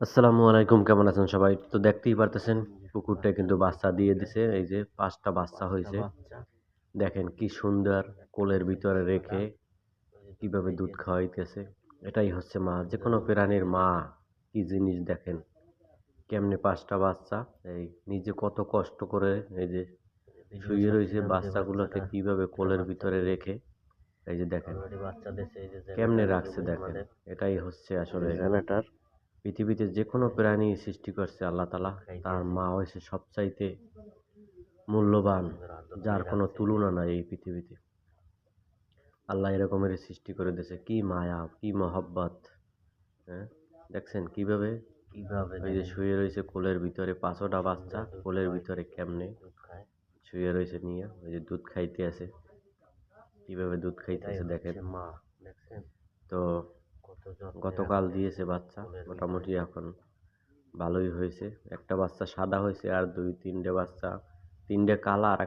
আসসালামু আলাইকুম, কেমন আছেন সবাই? তো দেখতেই পারতেছেন কুকুরটা কিন্তু বাচ্চা দিয়ে দিছে। এই যে ৫ টা বাচ্চা হইছে। দেখেন কি সুন্দর কোলের ভিতরে রেখে কিভাবে দুধ খাওয়াইতেছে। এটাই হচ্ছে মা। যেকোনো প্রাণীর মা কি জিনিস দেখেন। কেমনে ৫ টা বাচ্চা এই নিজে কত কষ্ট করে এই যে শুয়ে রইছে বাচ্চাগুলোকে কিভাবে কোলের ভিতরে রেখে এই যে দেখেন কেমনে রাখছে দেখেন। এটাই হচ্ছে আসলে পৃথিবীতে যেকোনো প্রাণী সৃষ্টি করছে আল্লাহ তাআলা, তার মা হইছে সবচাইতে মূল্যবান, যার কোনো তুলনা নাই এই পৃথিবীতে। আল্লাহ এরকমেরই সৃষ্টি করে দিয়েছে। কি মায়া, কি মহব্বত, হ্যাঁ? দেখছেন কিভাবে ওই যে শুয়ে রয়েছে কোলের ভিতরে ৫ টা বাচ্চা কোলের ভিতরে কেমনে শুয়ে রয়েছে নিয়ে ওই যে দুধ খাইতে আছে, কিভাবে দুধ খাইতেছে দেখেন। তো গতকাল দিয়েছে বাচ্চা, মোটামুটি এখন ভালোই হয়েছে। একটা বাচ্চা সাদা হয়েছে আর ২-৩ টে বাচ্চা, ৩ টে কালা আর